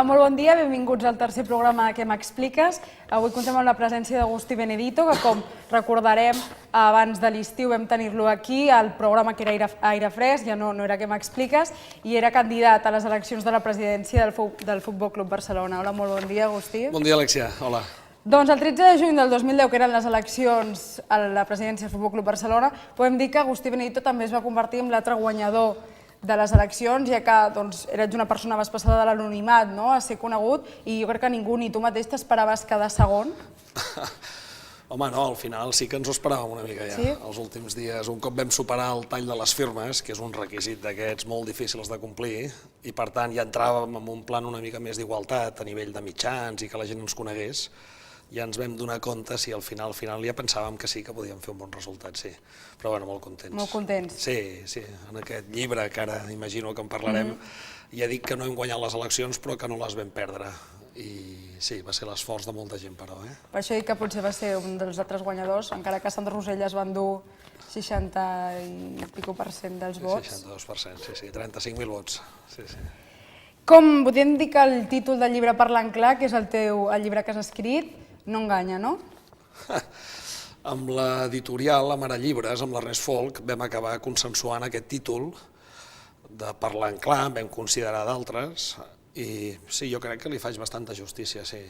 Molt bon dia, benvinguts al tercer programa de Què m'expliques. Avui contem amb la presència d'Agustí Benedito, que com recordarem abans de l'estiu vam tenir-lo aquí, al programa que era Aire Fresc, ja no era Què m'expliques, i era candidat a les eleccions de la presidència del Futbol Club Barcelona. Hola, molt bon dia, Agustí. Bon dia, Alexia. Hola. Doncs el 13 de juny del 2010, que eren les eleccions a la presidència del Futbol Club Barcelona, podem dir que Agustí Benedito també es va convertir en l'altre guanyador de les eleccions, ja que eres una persona més passada de l'anonimat a ser conegut, i jo crec que ningú, ni tu mateix, t'esperaves quedar segon. Home, no, al final sí que ens ho esperàvem una mica ja. Els últims dies, un cop vam superar el tall de les firmes, que és un requisit d'aquests molt difícils de complir, i per tant ja entràvem en un plan una mica més d'igualtat a nivell de mitjans i que la gent ens conegués, ja ens vam donar compte si al final ja pensàvem que sí que podíem fer un bon resultat, sí. Però bueno, molt contents. Molt contents. Sí, en aquest llibre, que ara imagino que en parlarem, ja dic que no hem guanyat les eleccions però que no les vam perdre. I sí, va ser l'esforç de molta gent, però. Per això dic que potser va ser un dels altres guanyadors, encara que Sandra Rosell es van dur 60 i escaig % dels vots. 62%, sí, 35.000 vots. Com podríem dir que el títol del llibre Parlant clar, que és el llibre que has escrit, no enganya, no? Amb l'editorial, amb Ara Llibres, amb l'Ernest Folk, vam acabar consensuant aquest títol de Parlant clar, en vam considerar d'altres, i sí, jo crec que li faig bastanta justícia, sí,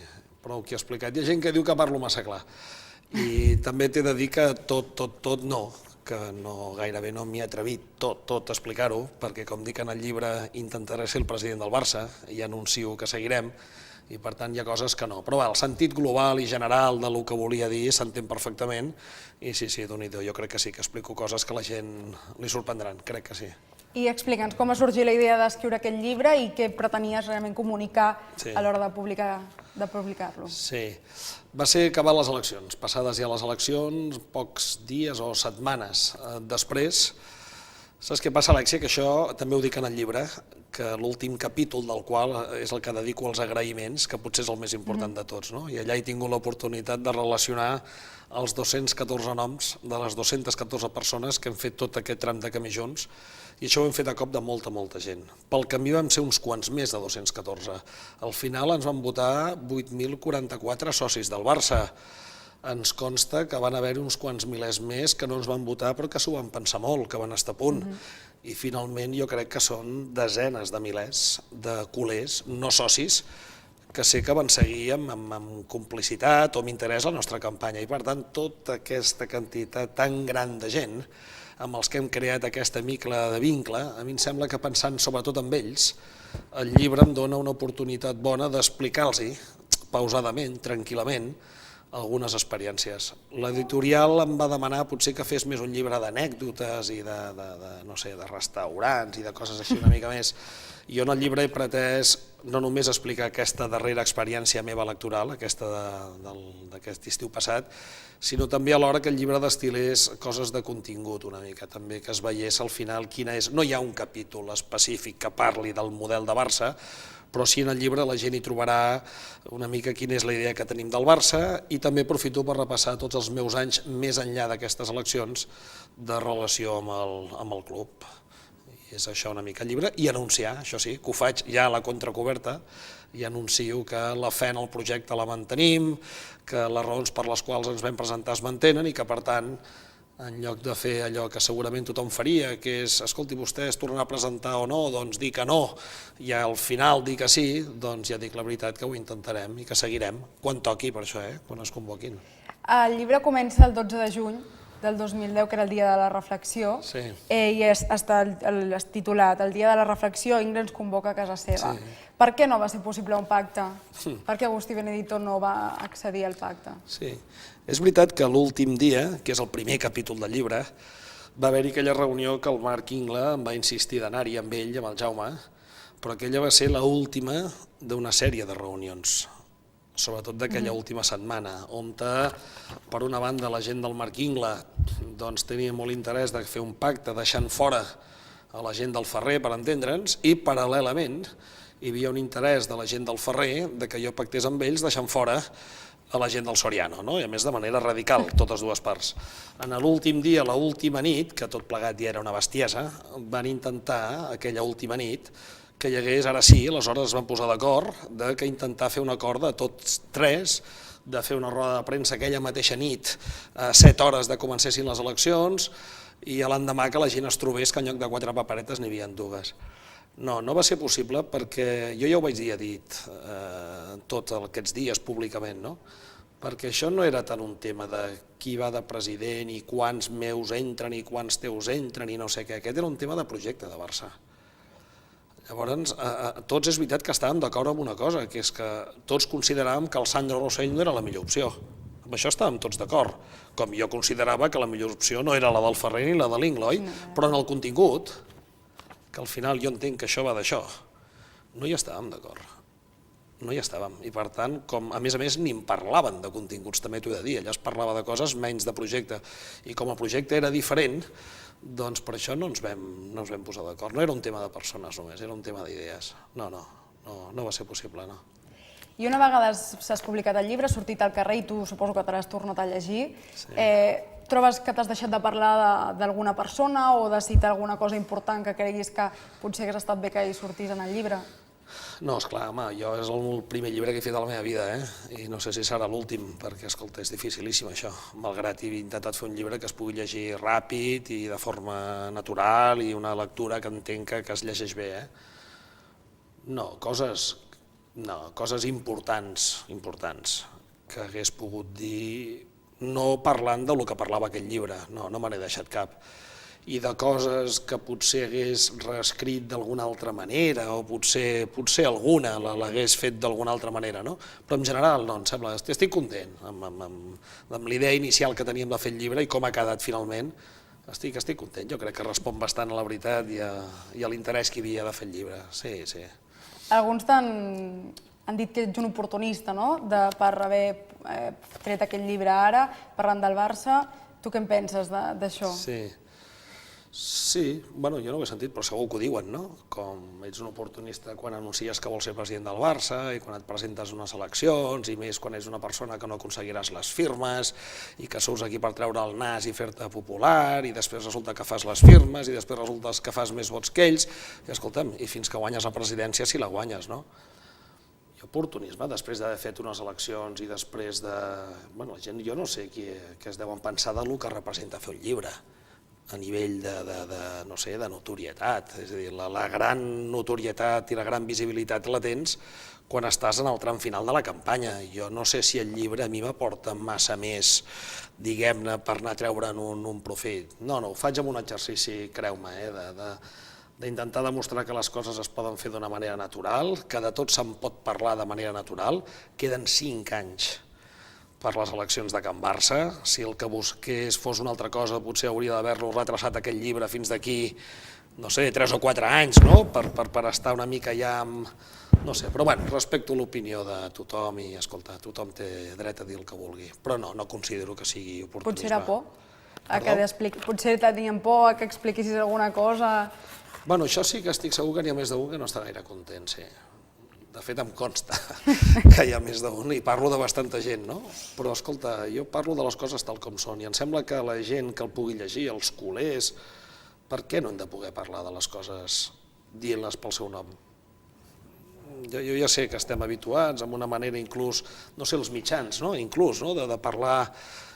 prou que he explicat. Hi ha gent que diu que parlo massa clar, i també t'he de dir que tot no, que gairebé no m'hi he atrevit tot a explicar-ho, perquè com dic en el llibre intentaré ser el president del Barça, i anuncio que seguirem, i per tant hi ha coses que no. Però el sentit global i general del que volia dir s'entén perfectament, i sí, Déu-n'hi-do, jo crec que sí, que explico coses que a la gent li sorprendran, crec que sí. I explica'ns com va sorgir la idea d'escriure aquest llibre i què pretenies realment comunicar a l'hora de publicar-lo. Sí, va ser acabar les eleccions, passades ja les eleccions, pocs dies o setmanes després. Saps què passa, Alexia? Que això també ho dic en el llibre, que l'últim capítol del qual és el que dedico als agraïments, que potser és el més important de tots, i allà he tingut l'oportunitat de relacionar els 214 noms de les 214 persones que hem fet tot aquest tram de camí junts, i això ho hem fet a cop de molta gent. Pel camí vam ser uns quants més de 214. Al final ens van votar 8.044 socis del Barça. Ens consta que van haver uns quants milers més que no ens van votar però que s'ho van pensar molt, que van estar a punt. I finalment jo crec que són desenes de milers de culers, no socis, que sé que van seguir amb complicitat o amb interès la nostra campanya. I per tant tota aquesta quantitat tan gran de gent amb els que hem creat aquesta micla de vincle, a mi em sembla que pensant sobretot en ells, el llibre em dona una oportunitat bona d'explicar-los pausadament, tranquil·lament, algunes experiències. L'editorial em va demanar potser que fes més un llibre d'anècdotes i de restaurants i de coses així una mica més. Jo en el llibre he pretès no només explicar aquesta darrera experiència meva electoral, aquesta d'aquest estiu passat, sinó també alhora que el llibre destil·lés coses de contingut una mica, també que es veiés al final quina és. No hi ha un capítol específic que parli del model de Barça, però sí en el llibre la gent hi trobarà una mica quina és la idea que tenim del Barça, i també aprofito per repassar tots els meus anys més enllà d'aquestes eleccions de relació amb el club. I és això una mica el llibre, i anunciar, això sí, que ho faig ja a la contracoberta, i anuncio que la fe en el projecte la mantenim, que les raons per les quals ens vam presentar es mantenen i que per tant en lloc de fer allò que segurament tothom faria, que és, escolti, vostè es tornarà a presentar o no, doncs dir que no, i al final dir que sí, doncs ja dic la veritat que ho intentarem i que seguirem, quan toqui per això, quan es convoquin. El llibre comença el 12 de juny del 2010, que era el dia de la reflexió, i està titulat El dia de la reflexió, Ingrid ens convoca a casa seva. Per què no va ser possible un pacte? Per què Agustí Benedito no va accedir al pacte? Sí, és veritat que l'últim dia, que és el primer capítol del llibre, va haver-hi aquella reunió que el Marc Ingla em va insistir d'anar-hi amb ell, amb el Jaume, però aquella va ser l'última d'una sèrie de reunions, sobretot d'aquella última setmana, on per una banda la gent del Marc Ingla tenia molt interès de fer un pacte deixant fora a la gent del Ferrer, per entendre'ns, i paral·lelament hi havia un interès de la gent del Ferrer que jo pactés amb ells deixant fora a la gent del Soriano, i a més de manera radical, totes dues parts. En l'últim dia, l'última nit, que tot plegat ja era una bestiesa, van intentar, aquella última nit, que hi hagués, ara sí, aleshores es van posar d'acord, que intentar fer un acord de tots tres, de fer una roda de premsa aquella mateixa nit, a 7 hores de comencessin les eleccions, i a l'endemà que la gent es trobés que en lloc de 4 paperetes n'hi havia 2. No, no va ser possible perquè jo ja ho vaig dir, tots aquests dies públicament, no? Perquè això no era tant un tema de qui va de president i quants meus entren i quants teus entren i no sé què, aquest era un tema de projecte de Barça. Llavors, tots és veritat que estàvem d'acord amb una cosa, que és que tots consideràvem que el Sandro Rossell no era la millor opció. Amb això estàvem tots d'acord, com jo considerava que la millor opció no era la del Ferrer ni la de l'Ingloi, però en el contingut, que al final jo entenc que això va d'això, no hi estàvem d'acord. No hi estàvem, i per tant, com a més ni en parlaven de continguts, també t'ho he de dir, allà es parlava de coses menys de projecte, i com el projecte era diferent, doncs per això no ens vam posar d'acord. No era un tema de persones només, era un tema d'idees. No va ser possible, no. I una vegada s'has publicat el llibre, has sortit al carrer i tu suposo que te l'has tornat a llegir, trobes que t'has deixat de parlar d'alguna persona o de citar alguna cosa important que creguis que potser hagués estat bé que hi sortís en el llibre? No, esclar, home, jo és el primer llibre que he fet a la meva vida, i no sé si serà l'últim, perquè, escolta, és dificilíssim això, malgrat he intentat fer un llibre que es pugui llegir ràpid i de forma natural i una lectura que entenc que es llegeix bé. No, coses importants que hagués pogut dir, no parlant del que parlava aquell llibre, no me n'he deixat cap, i de coses que potser hagués reescrit d'alguna altra manera o potser alguna l'hagués fet d'alguna altra manera, no? Però en general no, em sembla, estic content amb l'idea inicial que teníem de fer el llibre i com ha quedat finalment, estic content, jo crec que respon bastant a la veritat i a l'interès que hi havia de fer el llibre, sí. Alguns han dit que ets un oportunista, no?, per haver tret aquest llibre ara, parlant del Barça. Tu què en penses d'això? Sí, bueno, jo no ho he sentit, però segur que ho diuen, no? Com ets un oportunista quan anuncies que vols ser president del Barça i quan et presentes unes eleccions i més quan ets una persona que no aconseguiràs les firmes i que sous aquí per treure el nas i fer-te popular i després resulta que fas les firmes i després resulta que fas més vots que ells i escolta'm, i fins que guanyes la presidència si la guanyes, no? I oportunisme, després d'haver fet unes eleccions i després de... Bueno, la gent, jo no sé què es deuen pensar del que representa fer un llibre a nivell de notorietat, és a dir, la gran notorietat i la gran visibilitat la tens quan estàs en el tram final de la campanya. Jo no sé si el llibre a mi m'aporta massa més, diguem-ne, per anar a treure'n un profit. No, ho faig amb un exercici, creu-me, d'intentar demostrar que les coses es poden fer d'una manera natural, que de tot se'n pot parlar de manera natural. Queden 5 anys per les eleccions de Can Barça. Si el que busqués fos una altra cosa, potser hauria d'haver-lo retrasat aquest llibre fins d'aquí, no sé, 3 o 4 anys, no?, per estar una mica ja amb... No sé, però bueno, respecto l'opinió de tothom i, escolta, tothom té dret a dir el que vulgui, però no considero que sigui oportunisme. Potser era por? Potser tenien por a que expliquessis alguna cosa? Bueno, això sí que estic segur que n'hi ha més d'un que no està gaire content, sí. De fet, em consta que hi ha més d'un i parlo de bastanta gent, no? Però, escolta, jo parlo de les coses tal com són i em sembla que la gent que el pugui llegir, els culers, per què no hem de poder parlar de les coses dient-les pel seu nom? Jo ja sé que estem habituats amb una manera inclús, no sé, els mitjans, no? Inclús, no?, de parlar,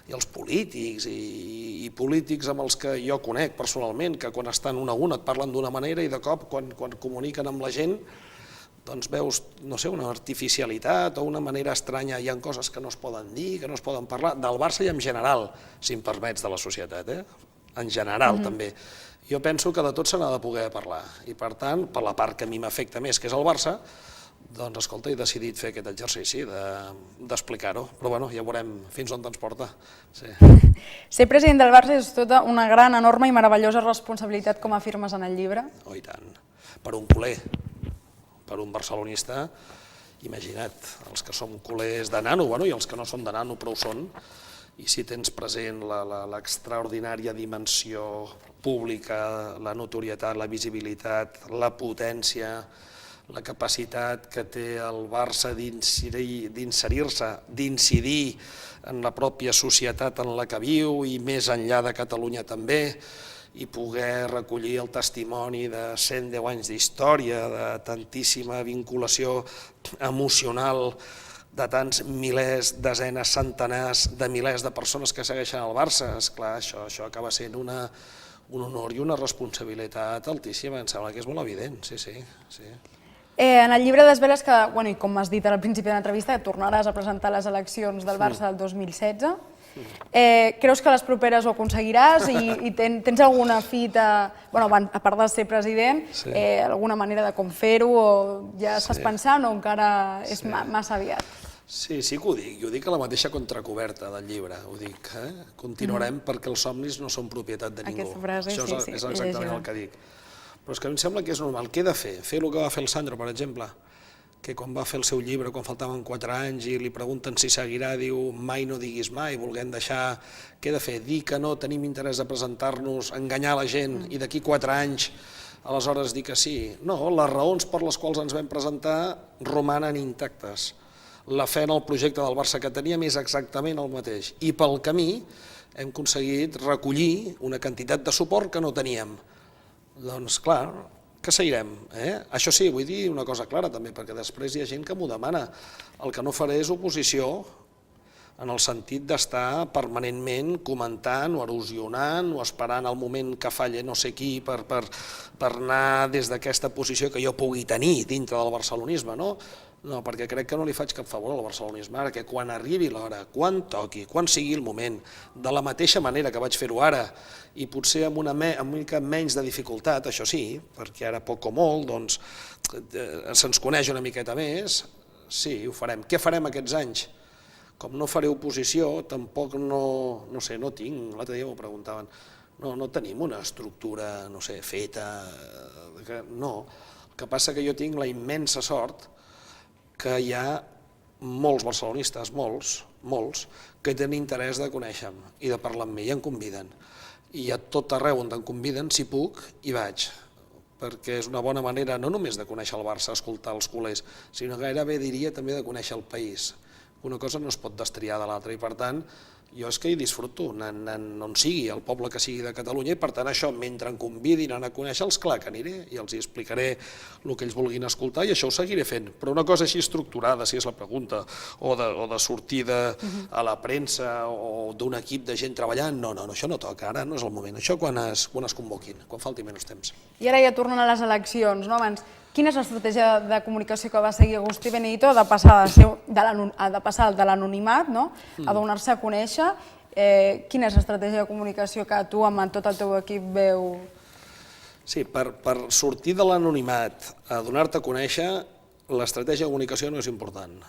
i els polítics, i polítics amb els que jo conec personalment, que quan estan un a un et parlen d'una manera i de cop, quan comuniquen amb la gent, doncs veus, no sé, una artificialitat o una manera estranya, hi ha coses que no es poden dir, que no es poden parlar, del Barça i en general, si em permets, de la societat, en general també. Jo penso que de tot se n'ha de poder parlar i per tant, per la part que a mi m'afecta més, que és el Barça, doncs escolta, he decidit fer aquest exercici d'explicar-ho, però bueno, ja veurem fins on ens porta. Ser president del Barça és tota una gran, enorme i meravellosa responsabilitat, com afirmes en el llibre? Oh, i tant. Per un culer, per un barcelonista, imagina't, els que som culers de nano, i els que no són de nano però ho són, i si tens present l'extraordinària dimensió pública, la notorietat, la visibilitat, la potència, la capacitat que té el Barça d'inserir-se, d'incidir en la pròpia societat en la que viu i més enllà de Catalunya també, i poder recollir el testimoni de 110 anys d'història, de tantíssima vinculació emocional, de tants milers, desenes, centenars de milers de persones que segueixen el Barça. Esclar, això acaba sent un honor i una responsabilitat altíssima, em sembla que és molt evident, sí. En el llibre desveles que, i com has dit al principi de l'entrevista, tornaràs a presentar les eleccions del Barça del 2016. Creus que a les properes ho aconseguiràs i tens alguna fita, a part de ser president, alguna manera de com fer-ho o ja estàs pensant o encara és massa aviat? Sí que ho dic, i ho dic a la mateixa contracoberta del llibre, ho dic, continuarem perquè els somnis no són propietat de ningú. Aquesta frase, això és exactament el que dic. Però és que a mi em sembla que és normal, què he de fer? Fer el que va fer el Sandro, per exemple, que quan va fer el seu llibre, quan faltaven 4 anys i li pregunten si seguirà, diu mai no diguis mai, volguem deixar, què he de fer? Dir que no tenim interès de presentar-nos, enganyar la gent i d'aquí 4 anys aleshores dir que sí. No, les raons per les quals ens vam presentar romanen intactes. La fe en el projecte del Barça que teníem és exactament el mateix i pel camí hem aconseguit recollir una quantitat de suport que no teníem. Doncs clar, que seguirem. Això sí, vull dir una cosa clara també, perquè després hi ha gent que m'ho demana. El que no faré és oposició en el sentit d'estar permanentment comentant o erosionant o esperant el moment que falle no sé qui per anar des d'aquesta posició que jo pugui tenir dintre del barcelonisme, no? No, perquè crec que no li faig cap favor al barcelonisme ara, que quan arribi l'hora, quan toqui, quan sigui el moment, de la mateixa manera que vaig fer-ho ara, i potser amb una mica menys de dificultat, això sí, perquè ara poc o molt, doncs, se'ns coneix una miqueta més, sí, ho farem. Què farem aquests anys? Com no faré oposició, tampoc no sé, no tinc, l'altre dia m'ho preguntaven, no tenim una estructura, no sé, feta, no. El que passa que jo tinc la immensa sort que hi ha molts barcelonistes, molts, que tenen interès de conèixer-me i de parlar amb mi i em conviden. I a tot arreu on em conviden, si puc, hi vaig, perquè és una bona manera no només de conèixer el Barça, escoltar els culers, sinó gairebé diria també de conèixer el país. Una cosa no es pot destriar de l'altra i per tant jo és que hi disfruto, on sigui, el poble que sigui de Catalunya i per tant això, mentre em convidin a anar a conèixer-los, clar que aniré i els explicaré el que ells vulguin escoltar i això ho seguiré fent, però una cosa així estructurada, si és la pregunta, o de sortida a la premsa o d'un equip de gent treballant, no, això no toca, ara no és el moment, això quan es convoquin, quan falti menys temps. I ara ja tornant a les eleccions, no? Abans, quina és l'estratègia de comunicació que va seguir Agustí Benedito de passar de l'anonimat a donar-se a conèixer? Quina és l'estratègia de comunicació que tu amb tot el teu equip veu? Sí, per sortir de l'anonimat a donar-te a conèixer, l'estratègia de comunicació no és important,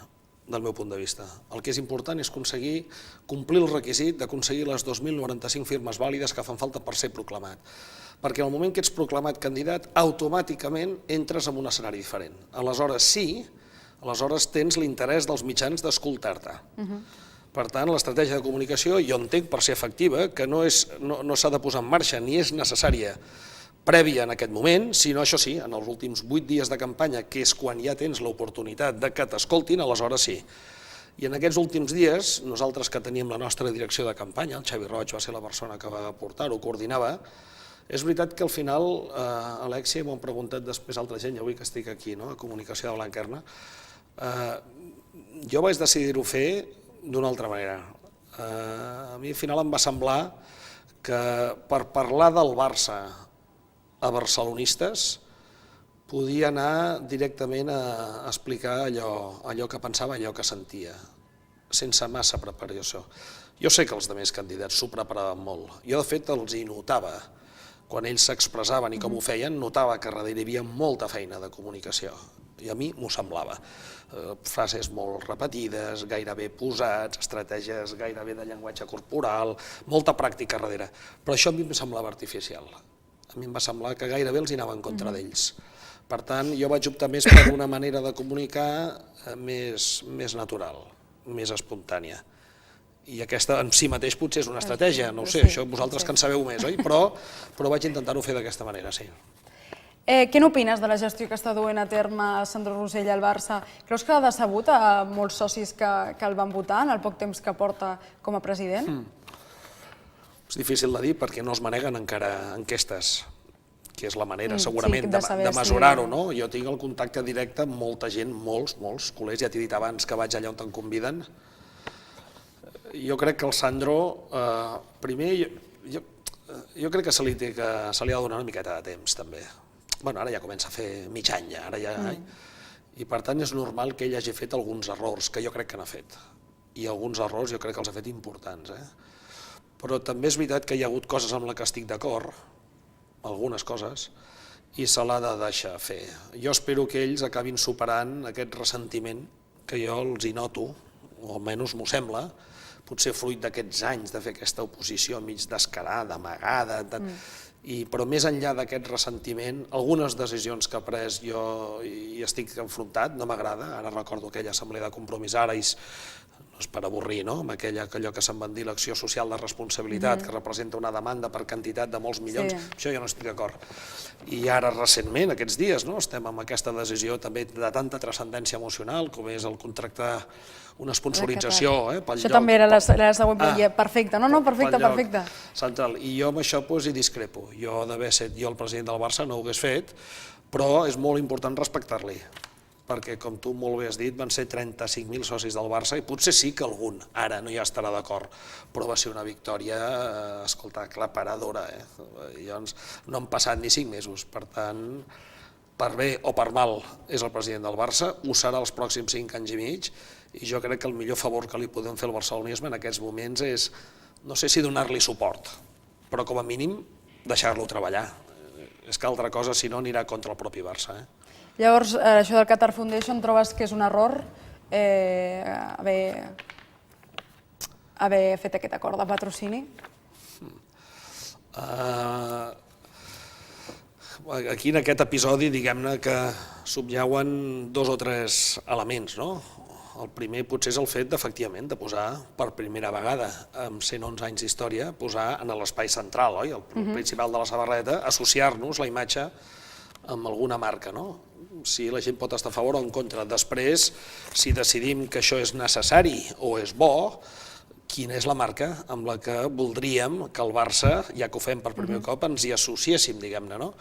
del meu punt de vista. El que és important és aconseguir complir el requisit d'aconseguir les 2.095 firmes vàlides que fan falta per ser proclamat. Perquè en el moment que ets proclamat candidat, automàticament entres en un escenari diferent. Aleshores sí, aleshores tens l'interès dels mitjans d'escoltar-te. Per tant, l'estratègia de comunicació, jo entenc per ser efectiva, que no s'ha de posar en marxa ni és necessària prèvia en aquest moment, sinó això sí, en els últims 8 dies de campanya, que és quan ja tens l'oportunitat de que t'escoltin, aleshores sí. I en aquests últims dies, nosaltres que teníem la nostra direcció de campanya, el Xavi Roig va ser la persona que va portar-ho, coordinava, és veritat que al final, Alexia, m'ho han preguntat després altra gent, i avui que estic aquí, a Comunicació de Blanquerna, jo vaig decidir-ho fer d'una altra manera. A mi al final em va semblar que per parlar del Barça a barcelonistes podia anar directament a explicar allò que pensava, allò que sentia, sense massa preparació. Jo sé que els altres candidats s'ho preparaven molt. Jo, de fet, els hi notava. Quan ells s'expressaven i com ho feien, notava que darrere hi havia molta feina de comunicació. I a mi m'ho semblava. Frases molt repetides, gairebé posats, estratègies gairebé de llenguatge corporal, molta pràctica darrere. Però això a mi em semblava artificial. A mi em va semblar que gairebé els hi anava en contra d'ells. Per tant, jo vaig optar més per una manera de comunicar més natural, més espontània. I aquesta en si mateix potser és una estratègia, no ho sé, això vosaltres que en sabeu més, oi? Però vaig intentar-ho fer d'aquesta manera, sí. Què n'opines de la gestió que està duent a terme Sandro Rosell al Barça? Creus que ha decebut a molts socis que el van votar en el poc temps que porta com a president? És difícil de dir perquè no es maneguen encara enquestes, que és la manera segurament de mesurar-ho, no? Jo tinc el contacte directe amb molta gent, molts col·legs, ja t'he dit abans que vaig allà on te'n conviden. Jo crec que el Sandro, primer, jo crec que se li ha de donar una miqueta de temps, també. Bueno, ara ja comença a fer mig any, ara ja... I per tant és normal que ell hagi fet alguns errors, que jo crec que n'ha fet. I alguns errors jo crec que els ha fet importants. Però també és veritat que hi ha hagut coses amb les que estic d'acord, algunes coses, i se l'ha de deixar fer. Jo espero que ells acabin superant aquest ressentiment que jo els hi noto, o almenys m'ho sembla, potser fruit d'aquests anys de fer aquesta oposició mig descarada, amagada, però més enllà d'aquest ressentiment, algunes decisions que ha pres jo hi estic enfrontat, no m'agrada, ara recordo aquella assemblea de compromís ara, no és per avorrir, no? Amb allò que se'n van dir l'acció social de responsabilitat, que representa una demanda per quantitat de molts milions, això jo no estic d'acord. I ara recentment, aquests dies, estem amb aquesta decisió també de tanta transcendència emocional, com és el contractar una sponsorització pel lloc... Això també era la següent pregunta, perfecte, perfecte. Central, i jo amb això hi discrepo. Jo d'haver set jo el president del Barça no ho hagués fet, però és molt important respectar-li, perquè, com tu molt bé has dit, van ser 35.000 socis del Barça i potser sí que algun ara no hi estarà d'acord, però va ser una victòria, escolta, aclaparadora. Llavors, no han passat ni 5 mesos, per tant, per bé o per mal és el president del Barça, ho serà els pròxims 5 anys i mig, i jo crec que el millor favor que li podem fer al barcelonisme en aquests moments és, no sé si donar-li suport, però com a mínim deixar-lo treballar. És que altra cosa, si no, anirà contra el propi Barça. Llavors, això del Qatar Foundation, trobes que és un error haver fet aquest acord de patrocini? Aquí, en aquest episodi, diguem-ne que subjauen 2 o 3 elements, no? El primer potser és el fet, efectivament, de posar per primera vegada, amb 111 anys d'història, posar en l'espai central, oi? El principal de la samarreta, associar-nos la imatge amb alguna marca, no? Si la gent pot estar a favor o en contra. Després, si decidim que això és necessari o és bo, quina és la marca amb la que voldríem que el Barça, ja que ho fem per primer cop, ens hi associéssim, diguem-ne, no?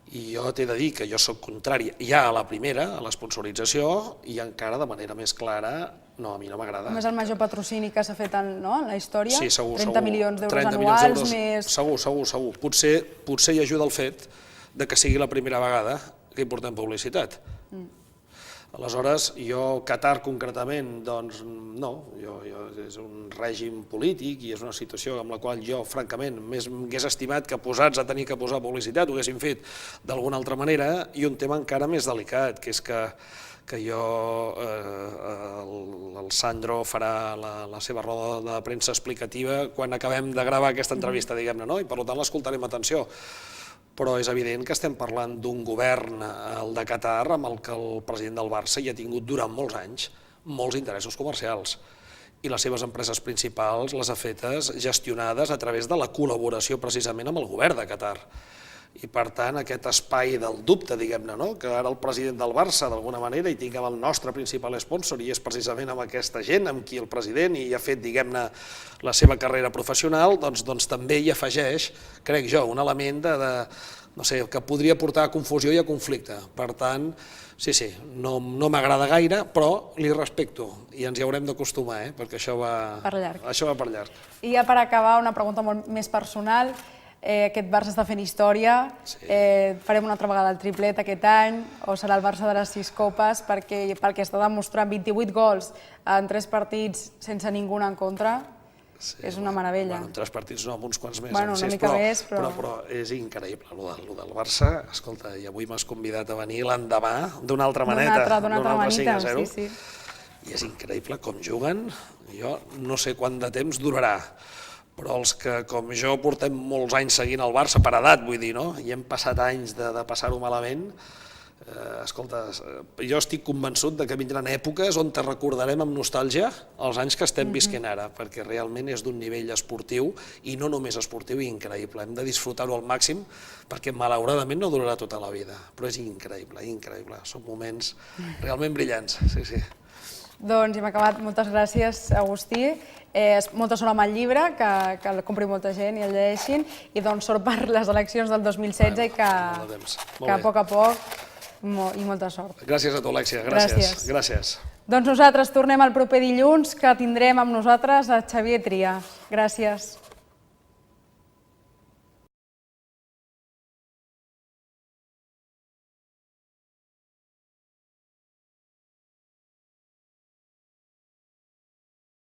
I jo t'he de dir que jo soc contrari ja a la primera, a l'esponsorització, i encara de manera més clara, no, a mi no m'agrada. És el major patrocini que s'ha fet en la història? Sí, segur. 30 milions d'euros anuals més... Segur. Potser hi ajuda el fet que sigui la primera vegada que hi portem publicitat. Aleshores, jo, Qatar concretament, doncs no, és un règim polític i és una situació amb la qual jo, francament, més m'hagués estimat que posats a tenir que posar publicitat ho haguéssim fet d'alguna altra manera, i un tema encara més delicat, que és que el Sandro farà la seva roda de premsa explicativa quan acabem de gravar aquesta entrevista, diguem-ne, no? I per tant l'escoltarem amb atenció. Però és evident que estem parlant d'un govern, el de Qatar, amb el que el president del Barça hi ha tingut durant molts anys molts interessos comercials, i les seves empreses principals les ha fetes gestionades a través de la col·laboració precisament amb el govern de Qatar. I per tant aquest espai del dubte, diguem-ne, que ara el president del Barça d'alguna manera hi tinguem el nostre principal sponsor i és precisament amb aquesta gent amb qui el president hi ha fet, diguem-ne, la seva carrera professional, doncs també hi afegeix, crec jo, un element no sé, que podria portar a confusió i a conflicte. Per tant, sí, no m'agrada gaire, però li respecto i ens hi haurem d'acostumar, perquè això va per llarg. I ja per acabar, una pregunta molt més personal. Aquest Barça està fent història, farem una altra vegada el triplet aquest any, o serà el Barça de les 6 copes, perquè pel que està demostrant 28 gols en 3 partits sense ningú en contra, és una meravella. En 3 partits no, amb uns quants més, una mica més, però és increïble, el del Barça. Escolta, i avui m'has convidat a venir l'endemà d'una altra maneta, d'una altra manita, sí. I és increïble com juguen, jo no sé quant de temps durarà, però els que, com jo, portem molts anys seguint el Barça, per edat, vull dir, no? I hem passat anys de passar-ho malament, escolta, jo estic convençut que vindran èpoques on te recordarem amb nostàlgia els anys que estem visquent ara, perquè realment és d'un nivell esportiu, i no només esportiu, increïble. Hem de disfrutar-ho al màxim, perquè malauradament no durarà tota la vida, però és increïble, increïble. Són moments realment brillants, sí. Doncs hem acabat. Moltes gràcies, Agustí. Molta sort amb el llibre, que el compri molta gent i el llegeixin, i doncs sort per les eleccions del 2016 i que a poc i molta sort. Gràcies a tu, Alexia. Gràcies. Doncs nosaltres tornem el proper dilluns, que tindrem amb nosaltres a Xavier Tria. Gràcies.